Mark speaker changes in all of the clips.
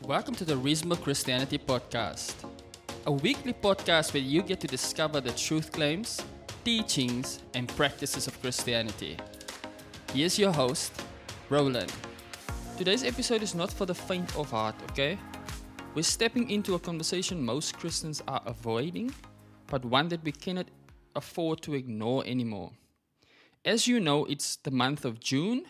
Speaker 1: Welcome to the Reasonable Christianity Podcast, a weekly podcast where you get to discover the truth claims, teachings, and practices of Christianity. Here's your host, Roland. Today's episode is not for the faint of heart, okay? We're stepping into a conversation most Christians are avoiding, but one that we cannot afford to ignore anymore. As you know, it's the month of June.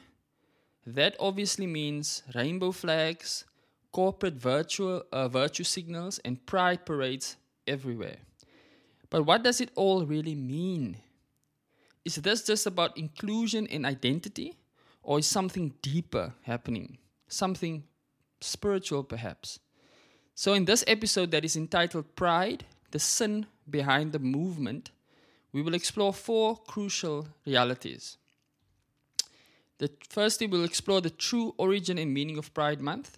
Speaker 1: That obviously means rainbow flags, corporate virtue signals, and pride parades everywhere. But what does it all really mean? Is this just about inclusion and identity? Or is something deeper happening? Something spiritual, perhaps? So in this episode that is entitled Pride, the Sin Behind the Movement, we will explore four crucial realities. Firstly, we'll explore the true origin and meaning of Pride Month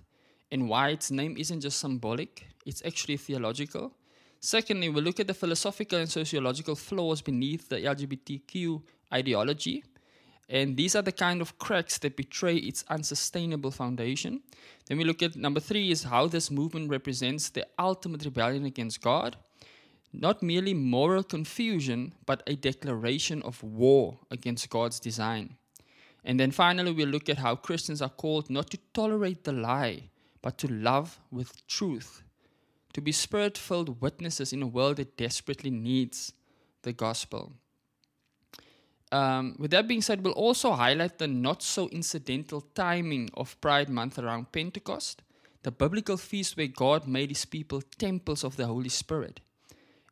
Speaker 1: and why its name isn't just symbolic, it's actually theological. Secondly, we'll look at the philosophical and sociological flaws beneath the LGBTQ ideology. And these are the kind of cracks that betray its unsustainable foundation. Then we look at number 3 is how this movement represents the ultimate rebellion against God. Not merely moral confusion, but a declaration of war against God's design. And then finally, we'll look at how Christians are called not to tolerate the lie, but to love with truth, to be spirit-filled witnesses in a world that desperately needs the gospel. With that being said, we'll also highlight the not-so-incidental timing of Pride Month around Pentecost, the biblical feast where God made his people temples of the Holy Spirit.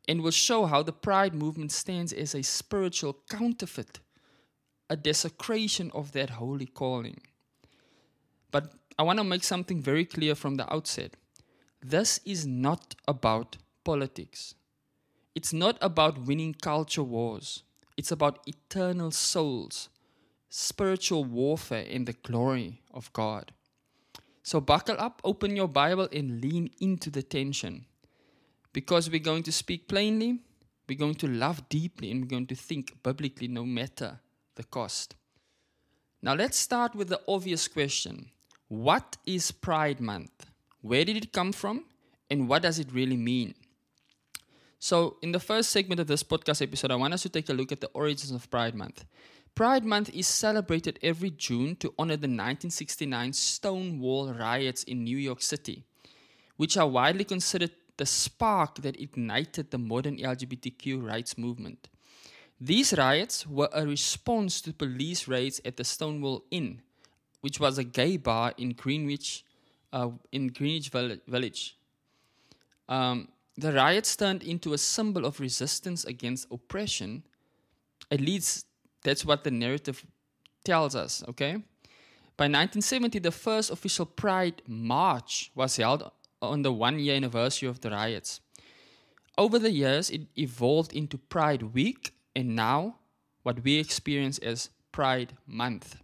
Speaker 1: And we'll show how the Pride movement stands as a spiritual counterfeit, a desecration of that holy calling. But I want to make something very clear from the outset. This is not about politics. It's not about winning culture wars. It's about eternal souls, spiritual warfare, and the glory of God. So buckle up, open your Bible, and lean into the tension. Because we're going to speak plainly, we're going to love deeply, and we're going to think biblically no matter the cost. Now let's start with the obvious question. What is Pride Month? Where did it come from? And what does it really mean? So in the first segment of this podcast episode, I want us to take a look at the origins of Pride Month. Pride Month is celebrated every June to honor the 1969 Stonewall riots in New York City, which are widely considered the spark that ignited the modern LGBTQ rights movement. These riots were a response to police raids at the Stonewall Inn, which was a gay bar in Greenwich Village. The riots turned into a symbol of resistance against oppression. At least that's what the narrative tells us, okay? By 1970, the first official Pride March was held on the 1-year anniversary of the riots. Over the years, it evolved into Pride Week, and now what we experience as Pride Month.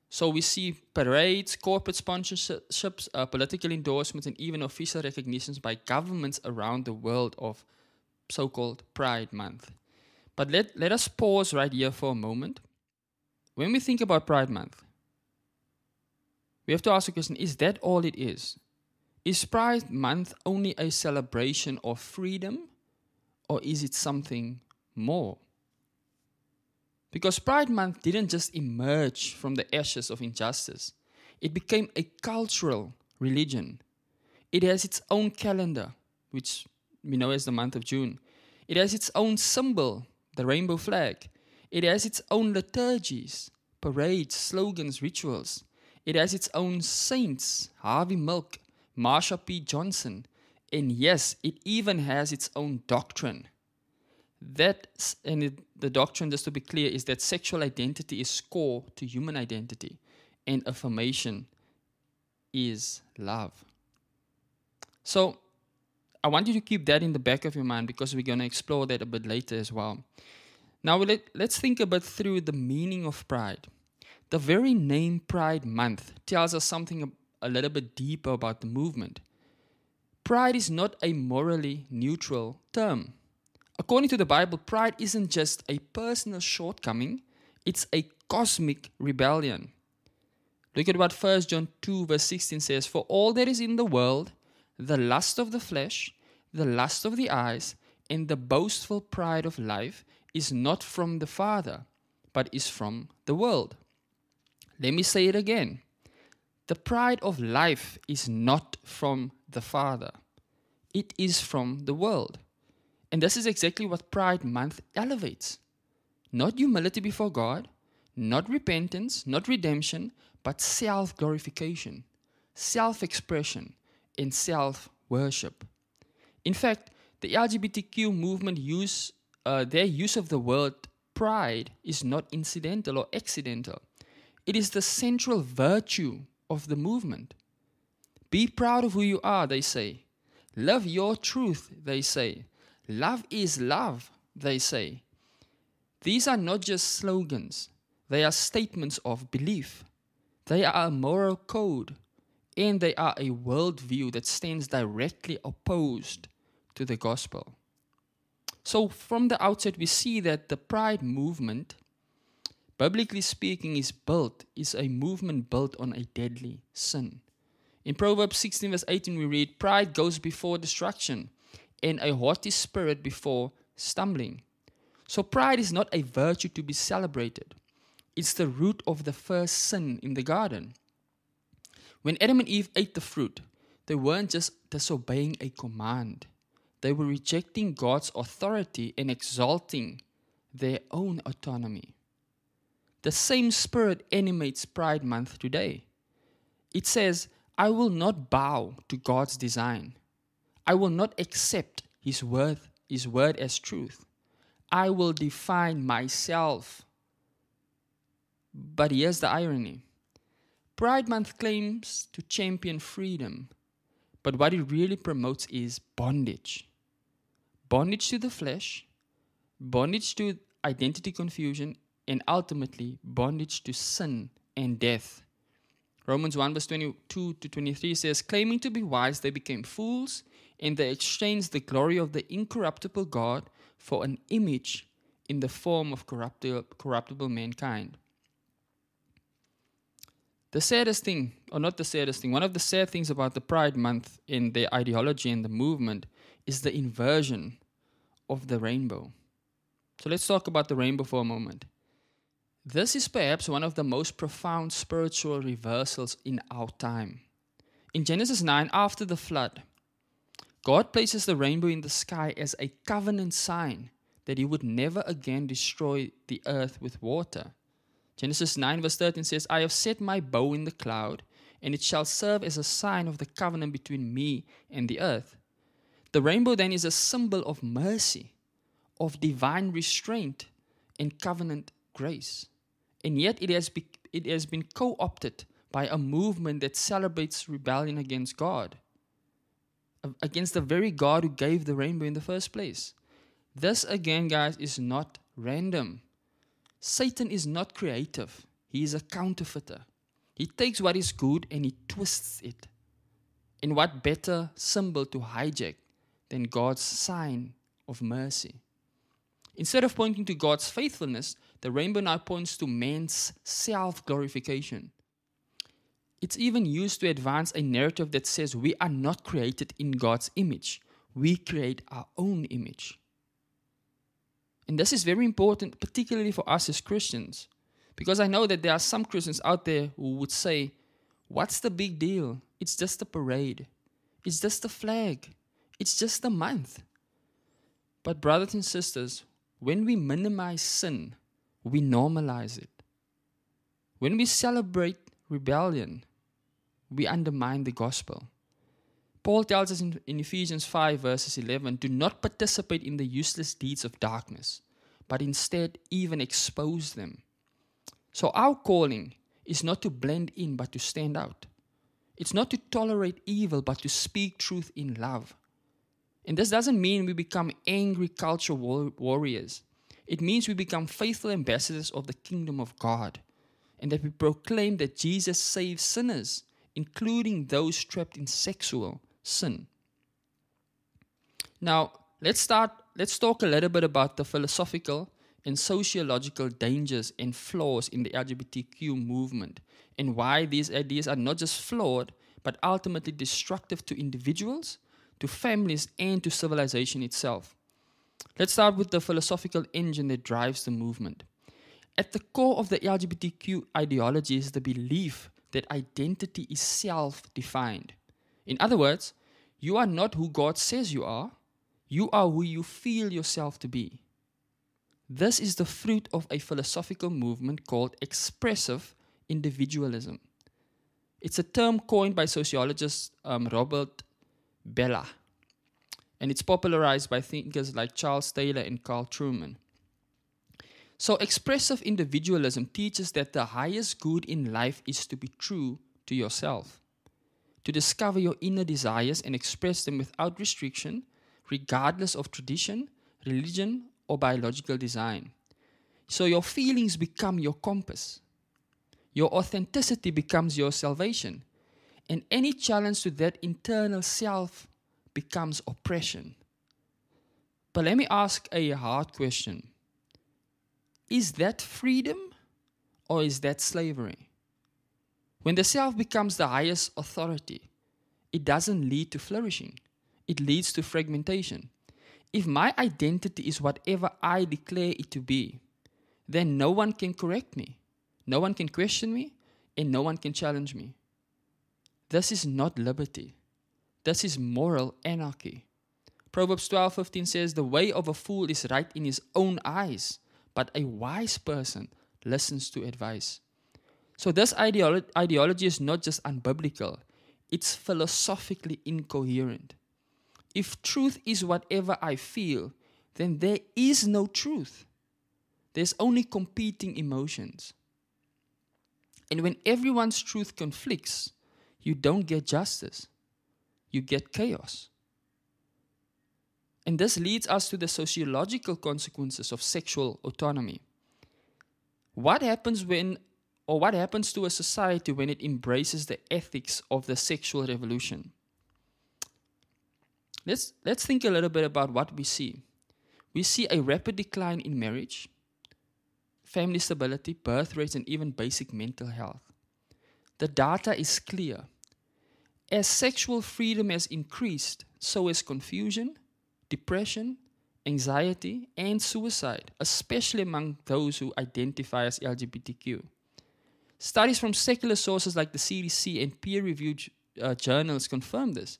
Speaker 1: So we see parades, corporate sponsorships, political endorsements, and even official recognitions by governments around the world of so-called Pride Month. But let us pause right here for a moment. When we think about Pride Month, we have to ask the question, is that all it is? Is Pride Month only a celebration of freedom, or is it something more? Because Pride Month didn't just emerge from the ashes of injustice. It became a cultural religion. It has its own calendar, which we know as the month of June. It has its own symbol, the rainbow flag. It has its own liturgies, parades, slogans, rituals. It has its own saints, Harvey Milk, Marsha P. Johnson. And yes, it even has its own doctrine. The doctrine, just to be clear, is that sexual identity is core to human identity, and affirmation is love. So I want you to keep that in the back of your mind because we're going to explore that a bit later as well. Now let's think a bit through the meaning of pride. The very name Pride Month tells us something a little bit deeper about the movement. Pride is not a morally neutral term. According to the Bible, pride isn't just a personal shortcoming, it's a cosmic rebellion. Look at what 1 John 2 verse 16 says, "For all that is in the world, the lust of the flesh, the lust of the eyes, and the boastful pride of life is not from the Father, but is from the world." Let me say it again. The pride of life is not from the Father. It is from the world. And this is exactly what Pride Month elevates. Not humility before God, not repentance, not redemption, but self-glorification, self-expression, and self-worship. In fact, the LGBTQ movement their use of the word pride is not incidental or accidental. It is the central virtue of the movement. Be proud of who you are, they say. Live your truth, they say. Love is love, they say. These are not just slogans. They are statements of belief. They are a moral code, and they are a worldview that stands directly opposed to the gospel. So from the outset, we see that the Pride movement, biblically speaking, is a movement built on a deadly sin. In Proverbs 16 verse 18 we read, "Pride goes before destruction, and a haughty spirit before stumbling." So pride is not a virtue to be celebrated. It's the root of the first sin in the garden. When Adam and Eve ate the fruit, they weren't just disobeying a command. They were rejecting God's authority and exalting their own autonomy. The same spirit animates Pride Month today. It says, "I will not bow to God's design. I will not accept His word as truth. I will define myself." But here's the irony. Pride Month claims to champion freedom, but what it really promotes is bondage. Bondage to the flesh, bondage to identity confusion, and ultimately bondage to sin and death. Romans 1 verse 22 to 23 says, "Claiming to be wise, they became fools, and they exchanged the glory of the incorruptible God for an image in the form of corruptible mankind." The saddest thing, or not the saddest thing, one of the sad things about the Pride Month in their ideology and the movement is the inversion of the rainbow. So let's talk about the rainbow for a moment. This is perhaps one of the most profound spiritual reversals in our time. In Genesis 9, after the flood, God places the rainbow in the sky as a covenant sign that He would never again destroy the earth with water. Genesis 9 verse 13 says, "I have set my bow in the cloud, and it shall serve as a sign of the covenant between me and the earth." The rainbow then is a symbol of mercy, of divine restraint, and covenant grace. And yet it has been co-opted by a movement that celebrates rebellion against God, against the very God who gave the rainbow in the first place. This again, guys, is not random. Satan is not creative. He is a counterfeiter. He takes what is good and he twists it. And what better symbol to hijack than God's sign of mercy? Instead of pointing to God's faithfulness, the rainbow now points to man's self-glorification. It's even used to advance a narrative that says we are not created in God's image. We create our own image. And this is very important, particularly for us as Christians, because I know that there are some Christians out there who would say, "What's the big deal? It's just a parade. It's just a flag. It's just a month." But brothers and sisters, when we minimize sin, we normalize it. When we celebrate rebellion, we undermine the gospel. Paul tells us in Ephesians 5 verses 11, "Do not participate in the useless deeds of darkness, but instead even expose them." So our calling is not to blend in, but to stand out. It's not to tolerate evil, but to speak truth in love. And this doesn't mean we become angry culture warriors. It means we become faithful ambassadors of the kingdom of God, and that we proclaim that Jesus saves sinners, including those trapped in sexual sin. Now, let's talk a little bit about the philosophical and sociological dangers and flaws in the LGBTQ movement and why these ideas are not just flawed, but ultimately destructive to individuals, to families, and to civilization itself. Let's start with the philosophical engine that drives the movement. At the core of the LGBTQ ideology is the belief that identity is self-defined. In other words, you are not who God says you are who you feel yourself to be. This is the fruit of a philosophical movement called expressive individualism. It's a term coined by sociologist Robert Bellah, and it's popularized by thinkers like Charles Taylor and Carl Trueman. So expressive individualism teaches that the highest good in life is to be true to yourself, to discover your inner desires and express them without restriction, regardless of tradition, religion, or biological design. So your feelings become your compass. Your authenticity becomes your salvation. And any challenge to that internal self becomes oppression. But let me ask a hard question. Is that freedom or is that slavery? When the self becomes the highest authority, it doesn't lead to flourishing. It leads to fragmentation. If my identity is whatever I declare it to be, then no one can correct me, no one can question me, and no one can challenge me. This is not liberty. This is moral anarchy. Proverbs 12:15 says, "The way of a fool is right in his own eyes, but a wise person listens to advice." So this ideology is not just unbiblical, it's philosophically incoherent. If truth is whatever I feel, then there is no truth. There's only competing emotions. And when everyone's truth conflicts, you don't get justice. You get chaos. And this leads us to the sociological consequences of sexual autonomy. What happens to a society when it embraces the ethics of the sexual revolution? Let's think a little bit about what we see. We see a rapid decline in marriage, family stability, birth rates, and even basic mental health. The data is clear. As sexual freedom has increased, so has confusion, depression, anxiety, and suicide, especially among those who identify as LGBTQ. Studies from secular sources like the CDC and peer-reviewed journals confirm this.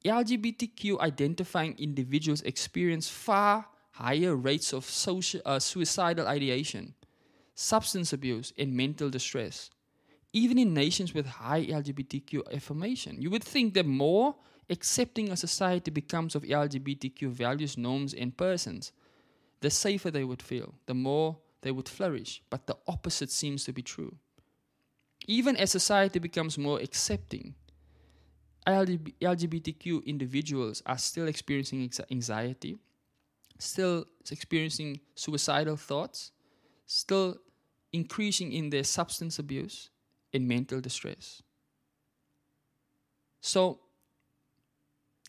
Speaker 1: LGBTQ identifying individuals experience far higher rates of suicidal ideation, substance abuse, and mental distress, even in nations with high LGBTQ affirmation. You would think the more accepting a society becomes of LGBTQ values, norms, and persons, the safer they would feel, the more they would flourish. But the opposite seems to be true. Even as society becomes more accepting, LGBTQ individuals are still experiencing anxiety, still experiencing suicidal thoughts, still increasing in their substance abuse and mental distress. So,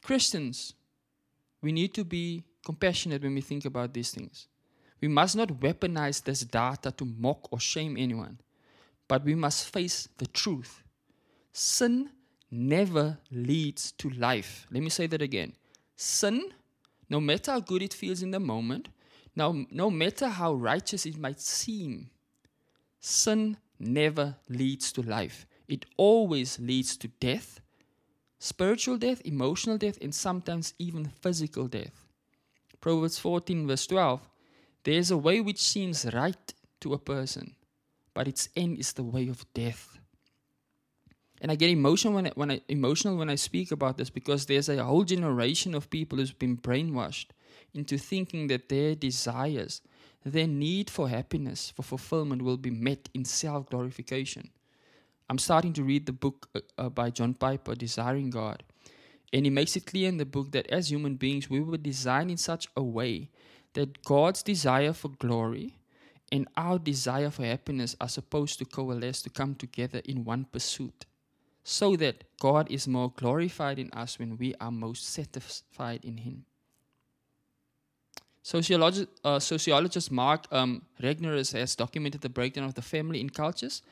Speaker 1: Christians, we need to be compassionate when we think about these things. We must not weaponize this data to mock or shame anyone, but we must face the truth. Sin never leads to life. Let me say that again. Sin, no matter how good it feels in the moment, no matter how righteous it might seem, sin never leads to life. It always leads to death, spiritual death, emotional death, and sometimes even physical death. Proverbs 14 verse 12, "There is a way which seems right to a person, but its end is the way of death." And I get emotional when I speak about this, because there's a whole generation of people who's been brainwashed into thinking that their desires, their need for happiness, for fulfillment will be met in self-glorification. I'm starting to read the book by John Piper, Desiring God. And he makes it clear in the book that as human beings, we were designed in such a way that God's desire for glory and our desire for happiness are supposed to coalesce, to come together in one pursuit, so that God is more glorified in us when we are most satisfied in Him. Sociologist Mark Regnerus has documented the breakdown of the family in cultures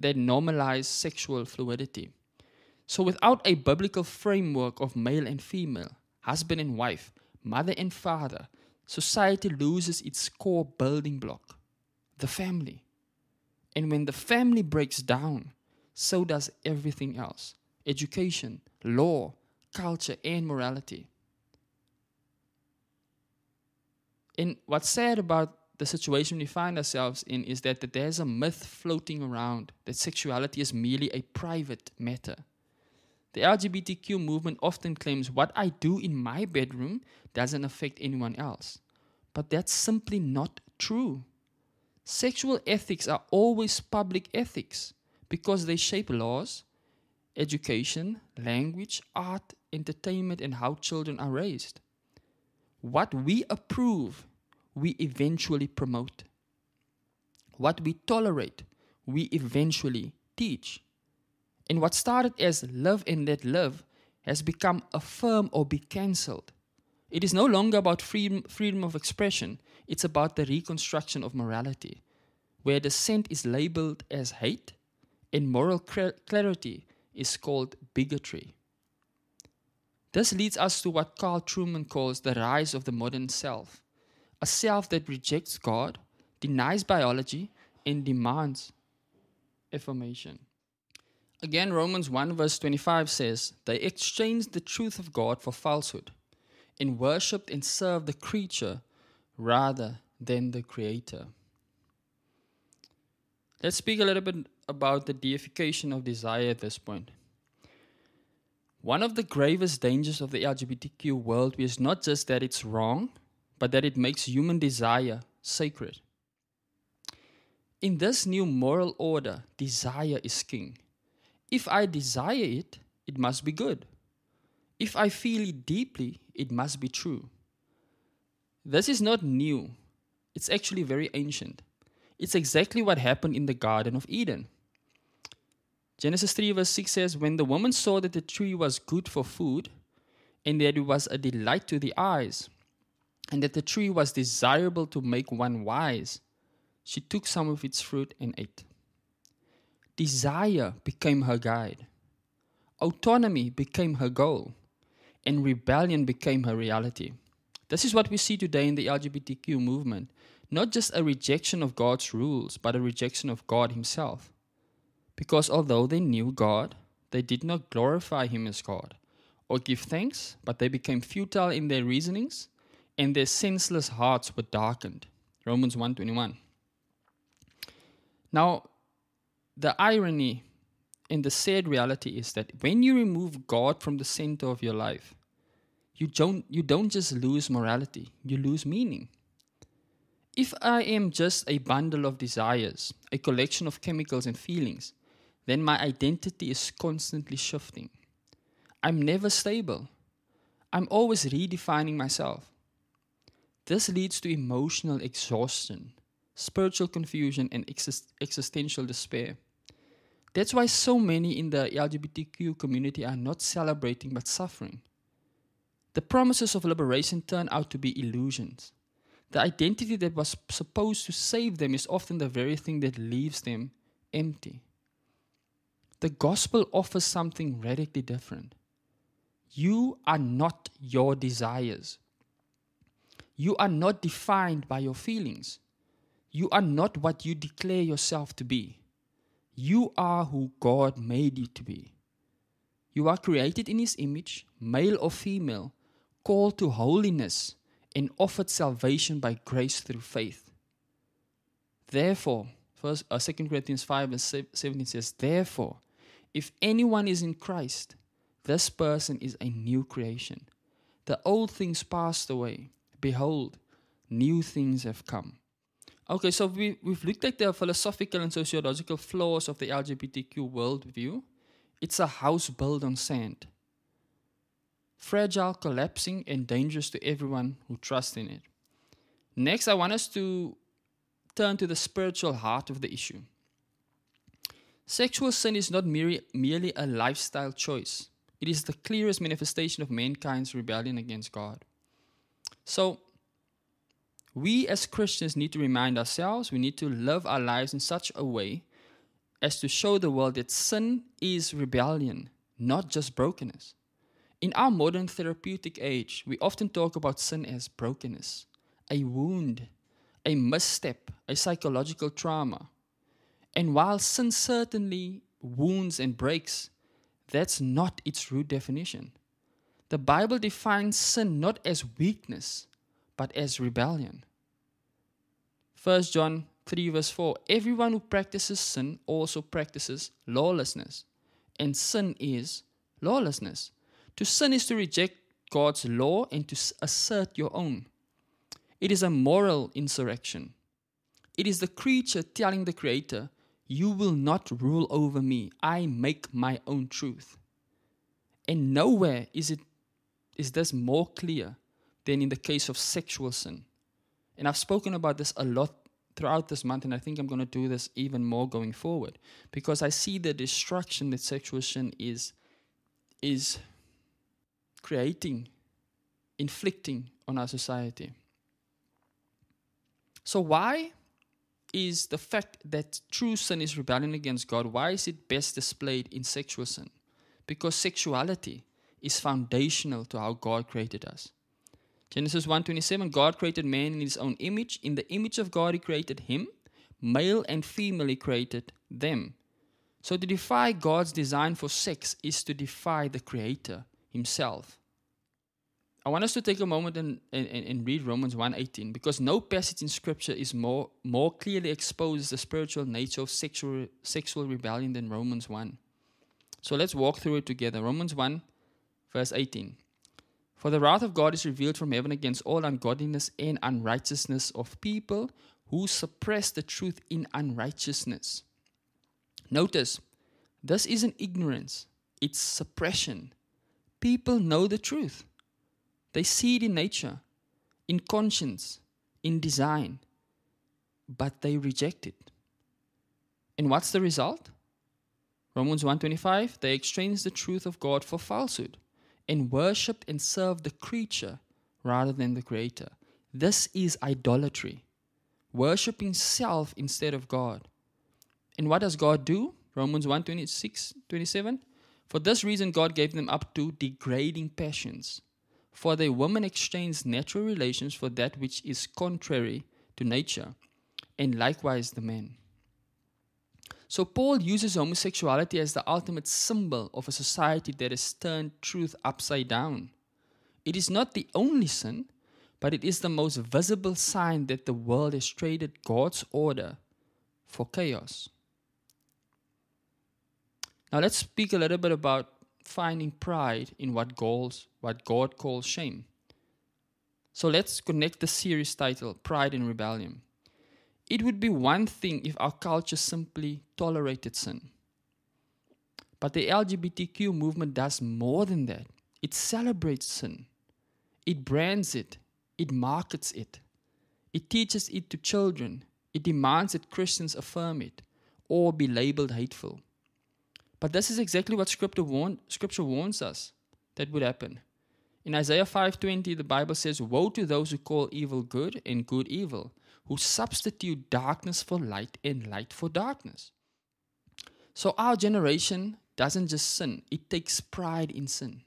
Speaker 1: that normalize sexual fluidity. So without a biblical framework of male and female, husband and wife, mother and father, society loses its core building block, the family. And when the family breaks down, so does everything else: education, law, culture, and morality. And what's sad about the situation we find ourselves in is that there's a myth floating around that sexuality is merely a private matter. The LGBTQ movement often claims what I do in my bedroom doesn't affect anyone else. But that's simply not true. Sexual ethics are always public ethics because they shape laws, education, language, art, entertainment, and how children are raised. What we approve, we eventually promote. What we tolerate, we eventually teach. And what started as love and let live has become affirm or be cancelled. It is no longer about freedom of expression. It's about the reconstruction of morality, where dissent is labeled as hate and moral clarity is called bigotry. This leads us to what Carl Trueman calls the rise of the modern self, a self that rejects God, denies biology, and demands affirmation. Again, Romans 1 verse 25 says, "They exchanged the truth of God for falsehood, and worshipped and served the creature rather than the Creator." Let's speak a little bit about the deification of desire at this point. One of the gravest dangers of the LGBTQ worldview is not just that it's wrong, but that it makes human desire sacred. In this new moral order, desire is king. If I desire it, it must be good. If I feel it deeply, it must be true. This is not new. It's actually very ancient. It's exactly what happened in the Garden of Eden. Genesis 3 verse 6 says, "When the woman saw that the tree was good for food, and that it was a delight to the eyes, and that the tree was desirable to make one wise, she took some of its fruit and ate." Desire became her guide. Autonomy became her goal. And rebellion became her reality. This is what we see today in the LGBTQ movement. Not just a rejection of God's rules, but a rejection of God Himself. Because although they knew God, they did not glorify Him as God or give thanks, but they became futile in their reasonings, and their senseless hearts were darkened. Romans 1:21. Now, the irony and the sad reality is that when you remove God from the center of your life, you don't just lose morality, you lose meaning. If I am just a bundle of desires, a collection of chemicals and feelings, then my identity is constantly shifting. I'm never stable. I'm always redefining myself. This leads to emotional exhaustion, spiritual confusion, and existential despair. That's why so many in the LGBTQ community are not celebrating but suffering. The promises of liberation turn out to be illusions. The identity that was supposed to save them is often the very thing that leaves them empty. The gospel offers something radically different. You are not your desires. You are not defined by your feelings. You are not what you declare yourself to be. You are who God made you to be. You are created in His image, male or female, called to holiness, and offered salvation by grace through faith. Therefore, 2 Corinthians 5 and 17 says, "Therefore, if anyone is in Christ, this person is a new creation. The old things passed away. Behold, new things have come." Okay, so we've looked at the philosophical and sociological flaws of the LGBTQ worldview. It's a house built on sand. Fragile, collapsing, and dangerous to everyone who trusts in it. Next, I want us to turn to the spiritual heart of the issue. Sexual sin is not merely a lifestyle choice. It is the clearest manifestation of mankind's rebellion against God. So, we as Christians need to remind ourselves, we need to live our lives in such a way as to show the world that sin is rebellion, not just brokenness. In our modern therapeutic age, we often talk about sin as brokenness, a wound, a misstep, a psychological trauma. And while sin certainly wounds and breaks, that's not its root definition. The Bible defines sin not as weakness, but as rebellion. 1 John 3 verse 4, everyone who practices sin also practices lawlessness, and sin is lawlessness. To sin is to reject God's law and to assert your own. It is a moral insurrection. It is the creature telling the Creator, you will not rule over me. I make my own truth. And nowhere is this more clear than in the case of sexual sin. And I've spoken about this a lot throughout this month, and I think I'm going to do this even more going forward, because I see the destruction that sexual sin is creating, inflicting on our society. So why is the fact that true sin is rebellion against God, why is it best displayed in sexual sin? Because sexuality is foundational to how God created us. Genesis 1:27, God created man in his own image. In the image of God he created him. Male and female he created them. So to defy God's design for sex is to defy the Creator himself. I want us to take a moment and read Romans 1:18, because no passage in Scripture is more clearly exposes the spiritual nature of sexual rebellion than Romans 1. So let's walk through it together. Romans 1 verse 18. For the wrath of God is revealed from heaven against all ungodliness and unrighteousness of people who suppress the truth in unrighteousness. Notice, this isn't ignorance, it's suppression. People know the truth. They see it in nature, in conscience, in design, but they reject it. And what's the result? Romans 1:25, they exchanged the truth of God for falsehood and worshipped and served the creature rather than the Creator. This is idolatry, worshipping self instead of God. And what does God do? Romans 1:26-27. For this reason God gave them up to degrading passions. For the women exchanged natural relations for that which is contrary to nature, and likewise the men. So Paul uses homosexuality as the ultimate symbol of a society that has turned truth upside down. It is not the only sin, but it is the most visible sign that the world has traded God's order for chaos. Now let's speak a little bit about finding pride in what God calls shame. So let's connect the series title, Pride and Rebellion. It would be one thing if our culture simply tolerated sin. But the LGBTQ movement does more than that. It celebrates sin. It brands it. It markets it. It teaches it to children. It demands that Christians affirm it or be labeled hateful. But this is exactly what Scripture warns us that would happen. In Isaiah 5:20, the Bible says, woe to those who call evil good and good evil, who substitute darkness for light and light for darkness. So our generation doesn't just sin, it takes pride in sin.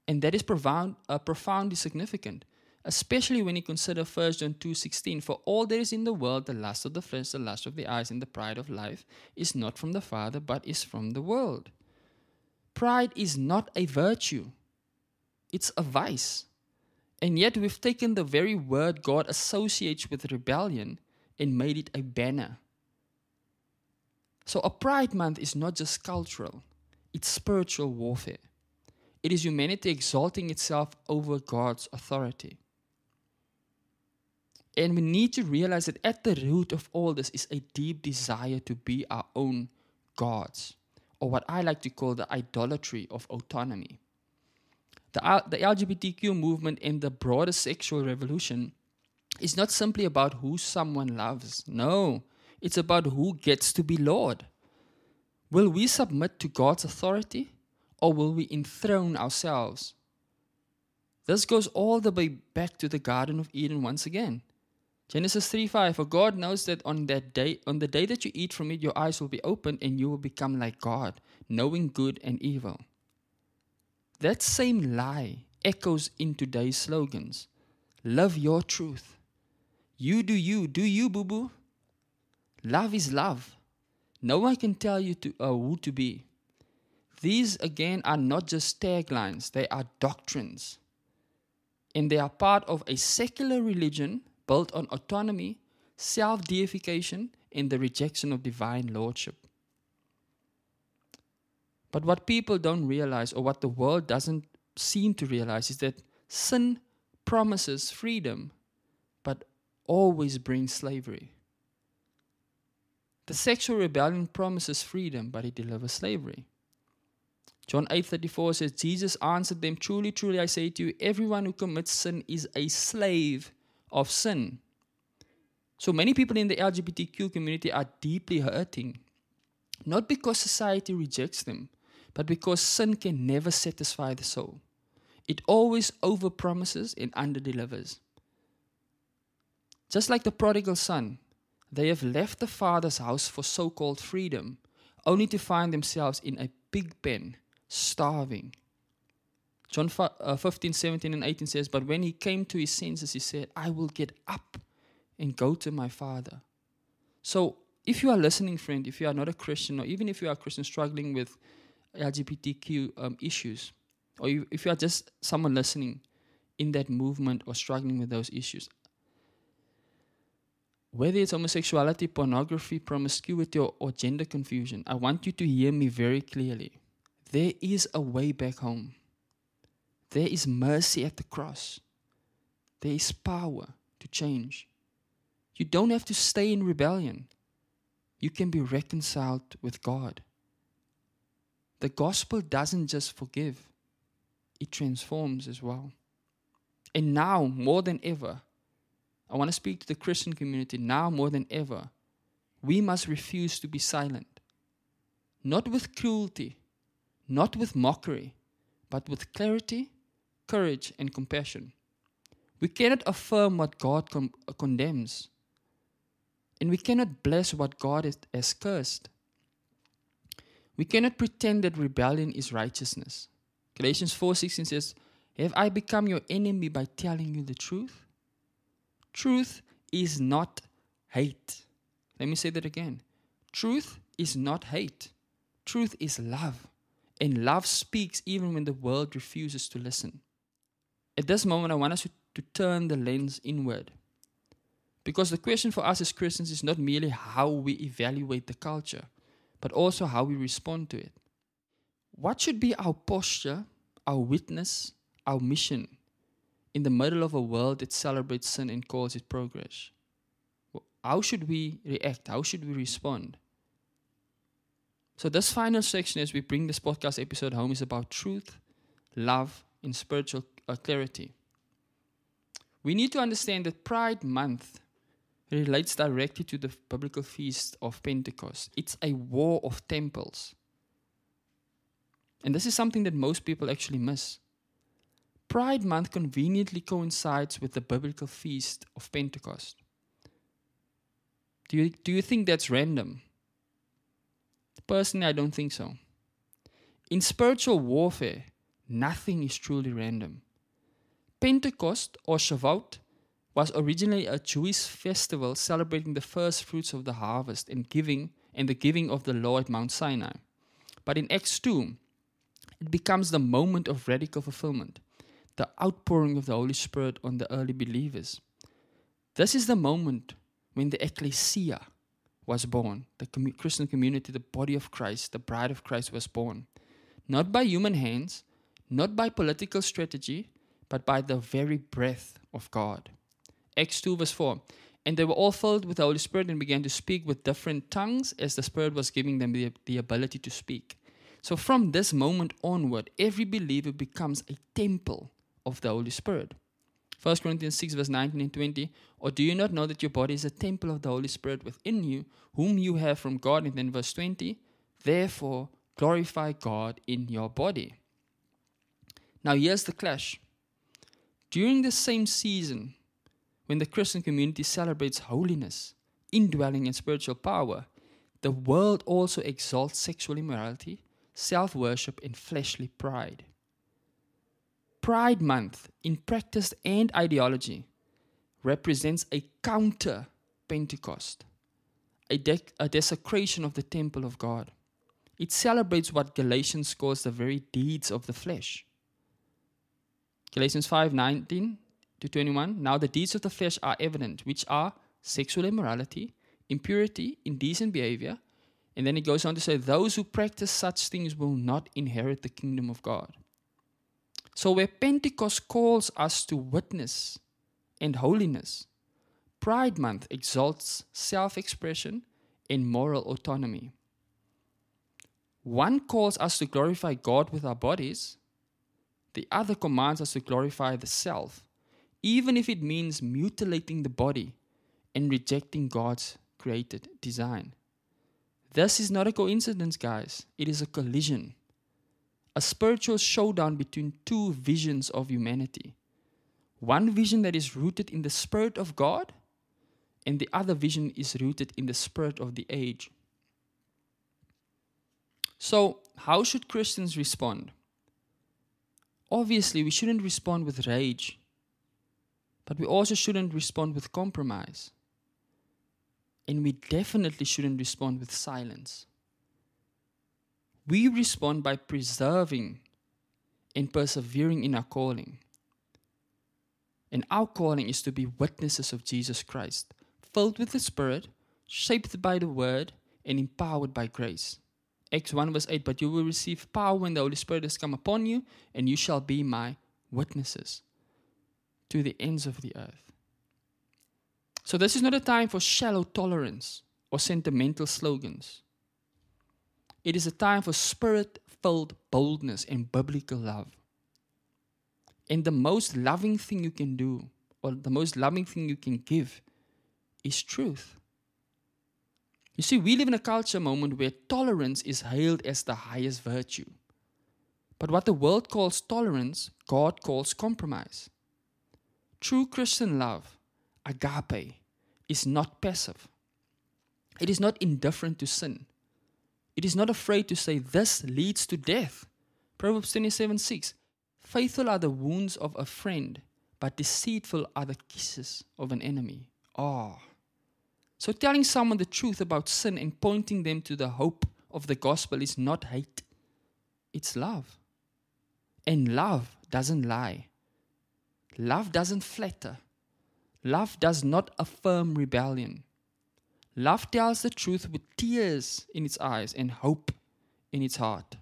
Speaker 1: And that is profoundly significant, especially when you consider 1 John 2:16, for all there is in the world, the lust of the flesh, the lust of the eyes, and the pride of life, is not from the Father, but is from the world. Pride is not a virtue. It's a vice. And yet we've taken the very word God associates with rebellion and made it a banner. So a Pride Month is not just cultural, it's spiritual warfare. It is humanity exalting itself over God's authority. And we need to realize that at the root of all this is a deep desire to be our own gods, or what I like to call the idolatry of autonomy. The LGBTQ movement and the broader sexual revolution is not simply about who someone loves. No, it's about who gets to be Lord. Will we submit to God's authority, or will we enthrone ourselves? This goes all the way back to the Garden of Eden once again. Genesis 3:5, for God knows that on the day that you eat from it, your eyes will be opened and you will become like God, knowing good and evil. That same lie echoes in today's slogans. Love your truth. You, do you, boo-boo? Love is love. No one can tell you who to be. These, again, are not just taglines, they are doctrines. And they are part of a secular religion built on autonomy, self-deification, and the rejection of divine lordship. But what people don't realize, or what the world doesn't seem to realize, is that sin promises freedom, but always brings slavery. The sexual rebellion promises freedom, but it delivers slavery. John 8:34 says, Jesus answered them, truly, truly, I say to you, everyone who commits sin is a slave of sin. So many people in the LGBTQ community are deeply hurting, not because society rejects them, but because sin can never satisfy the soul. It always overpromises and underdelivers. Just like the prodigal son, they have left the father's house for so-called freedom, only to find themselves in a pig pen, starving. John 15, 17 and 18 says, but when he came to his senses, he said, I will get up and go to my father. So if you are listening, friend, if you are not a Christian, or even if you are a Christian struggling with LGBTQ issues, or if you are just someone listening in that movement or struggling with those issues, whether it's homosexuality, pornography, promiscuity, or gender confusion, I want you to hear me very clearly. There is a way back home. There is mercy at the cross. There is power to change. You don't have to stay in rebellion. You can be reconciled with God. The gospel doesn't just forgive, it transforms as well. And now, more than ever, I want to speak to the Christian community. Now more than ever, we must refuse to be silent. Not with cruelty, not with mockery, but with clarity, courage, and compassion. We cannot affirm what God condemns. And we cannot bless what God has cursed. We cannot pretend that rebellion is righteousness. Galatians 4:16 says, have I become your enemy by telling you the truth? Truth is not hate. Let me say that again. Truth is not hate. Truth is love. And love speaks even when the world refuses to listen. At this moment, I want us to turn the lens inward. Because the question for us as Christians is not merely how we evaluate the culture, but also how we respond to it. What should be our posture, our witness, our mission in the middle of a world that celebrates sin and calls it progress? How should we react? How should we respond? So this final section, as we bring this podcast episode home, is about truth, love, and spiritual clarity. We need to understand that Pride Month relates directly to the biblical feast of Pentecost. It's a war of temples. And this is something that most people actually miss. Pride Month conveniently coincides with the biblical feast of Pentecost. Do you think that's random? Personally, I don't think so. In spiritual warfare, nothing is truly random. Pentecost, or Shavuot, was originally a Jewish festival celebrating the first fruits of the harvest and the giving of the law at Mount Sinai. But in Acts 2, it becomes the moment of radical fulfillment, the outpouring of the Holy Spirit on the early believers. This is the moment when the ecclesia was born, the Christian community, the body of Christ, the bride of Christ was born. Not by human hands, not by political strategy, but by the very breath of God. Acts 2 verse 4, and they were all filled with the Holy Spirit and began to speak with different tongues as the Spirit was giving them the ability to speak. So from this moment onward, every believer becomes a temple of the Holy Spirit. 1 Corinthians 6 verse 19 and 20, or do you not know that your body is a temple of the Holy Spirit within you, whom you have from God? And then verse 20, therefore glorify God in your body. Now here's the clash. During the same season, when the Christian community celebrates holiness, indwelling, and spiritual power, the world also exalts sexual immorality, self-worship, and fleshly pride. Pride Month, in practice and ideology, represents a counter-Pentecost, a desecration of the temple of God. It celebrates what Galatians calls the very deeds of the flesh. Galatians 5:19 to 21, now the deeds of the flesh are evident, which are sexual immorality, impurity, indecent behavior, and then it goes on to say, those who practice such things will not inherit the kingdom of God. So where Pentecost calls us to witness and holiness, Pride Month exalts self-expression and moral autonomy. One calls us to glorify God with our bodies, the other commands us to glorify the self, even if it means mutilating the body and rejecting God's created design. This is not a coincidence, guys. It is a collision. A spiritual showdown between two visions of humanity. One vision that is rooted in the Spirit of God, and the other vision is rooted in the spirit of the age. So, how should Christians respond? Obviously, we shouldn't respond with rage, but we also shouldn't respond with compromise. And we definitely shouldn't respond with silence. We respond by preserving and persevering in our calling. And our calling is to be witnesses of Jesus Christ, filled with the Spirit, shaped by the Word, and empowered by grace. Acts 1 verse 8, but you will receive power when the Holy Spirit has come upon you, and you shall be my witnesses to the ends of the earth. So this is not a time for shallow tolerance or sentimental slogans. It is a time for Spirit-filled boldness and biblical love. And the most loving thing you can do, or the most loving thing you can give, is truth. You see, we live in a culture moment where tolerance is hailed as the highest virtue. But what the world calls tolerance, God calls compromise. True Christian love, agape, is not passive. It is not indifferent to sin. It is not afraid to say, this leads to death. Proverbs 27:6. Faithful are the wounds of a friend, but deceitful are the kisses of an enemy. So telling someone the truth about sin and pointing them to the hope of the gospel is not hate. It's love. And love doesn't lie. Love doesn't flatter. Love does not affirm rebellion. Love tells the truth with tears in its eyes and hope in its heart.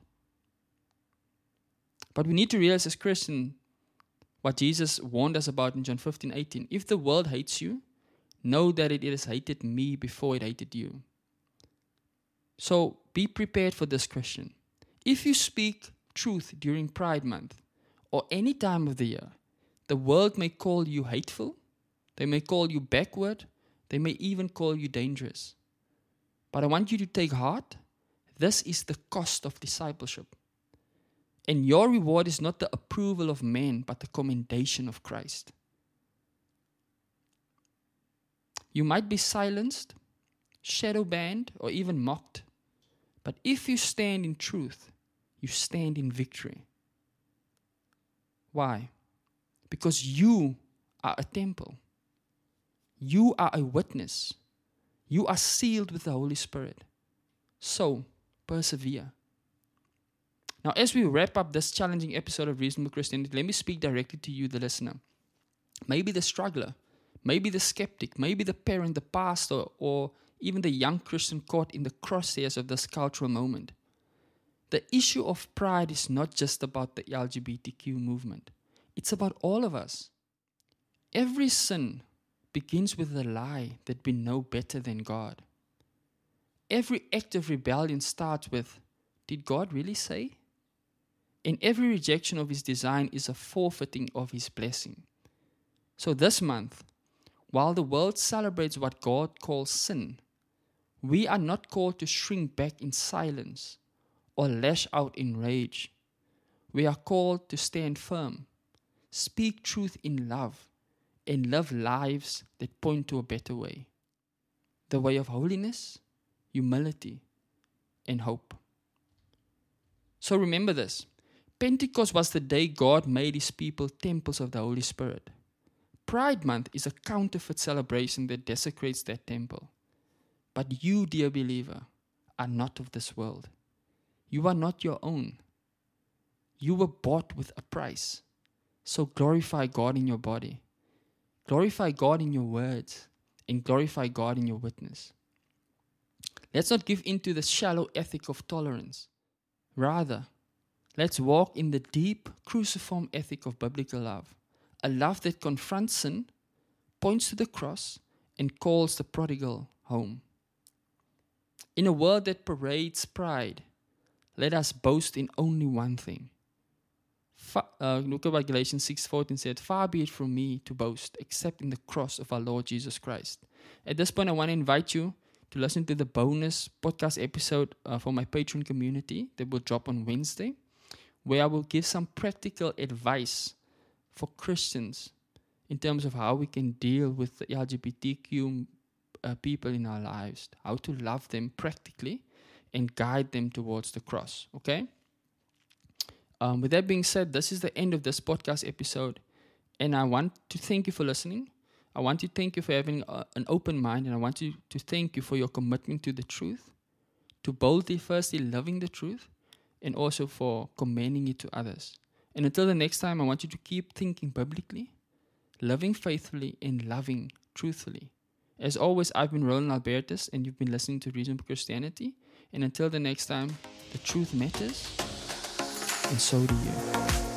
Speaker 1: But we need to realize as Christians what Jesus warned us about in John 15:18. If the world hates you, know that it has hated me before it hated you. So be prepared for this, Christian. If you speak truth during Pride Month or any time of the year, the world may call you hateful, they may call you backward, they may even call you dangerous. But I want you to take heart. This is the cost of discipleship. And your reward is not the approval of men, but the commendation of Christ. You might be silenced, shadow banned, or even mocked. But if you stand in truth, you stand in victory. Why? Because you are a temple. You are a witness. You are sealed with the Holy Spirit. So, persevere. Now, as we wrap up this challenging episode of Reasonable Christianity, let me speak directly to you, the listener. Maybe the struggler, maybe the skeptic, maybe the parent, the pastor, or even the young Christian caught in the crosshairs of this cultural moment. The issue of pride is not just about the LGBTQ movement. It's about all of us. Every sin begins with the lie that we know better than God. Every act of rebellion starts with, did God really say? And every rejection of His design is a forfeiting of His blessing. So this month, while the world celebrates what God calls sin, we are not called to shrink back in silence or lash out in rage. We are called to stand firm, speak truth in love, and live lives that point to a better way. The way of holiness, humility, and hope. So remember this. Pentecost was the day God made His people temples of the Holy Spirit. Pride Month is a counterfeit celebration that desecrates that temple. But you, dear believer, are not of this world. You are not your own. You were bought with a price. So glorify God in your body. Glorify God in your words. And glorify God in your witness. Let's not give in to the shallow ethic of tolerance. Rather, let's walk in the deep, cruciform ethic of biblical love. A love that confronts sin, points to the cross, and calls the prodigal home. In a world that parades pride, let us boast in only one thing. Look at what Galatians 6:14 said, "Far be it from me to boast, except in the cross of our Lord Jesus Christ." At this point, I want to invite you to listen to the bonus podcast episode for my Patreon community that will drop on Wednesday, where I will give some practical advice for Christians in terms of how we can deal with the LGBTQ people in our lives, how to love them practically and guide them towards the cross, okay? With that being said, this is the end of this podcast episode, and I want to thank you for listening. I want to thank you for having an open mind, and I want to thank you for your commitment to the truth, to boldly, firstly, loving the truth, and also for commending it to others. And until the next time, I want you to keep thinking biblically, living faithfully, and loving truthfully. As always, I've been Roland Albertus, and you've been listening to Reasonable Christianity. And until the next time, the truth matters, and so do you.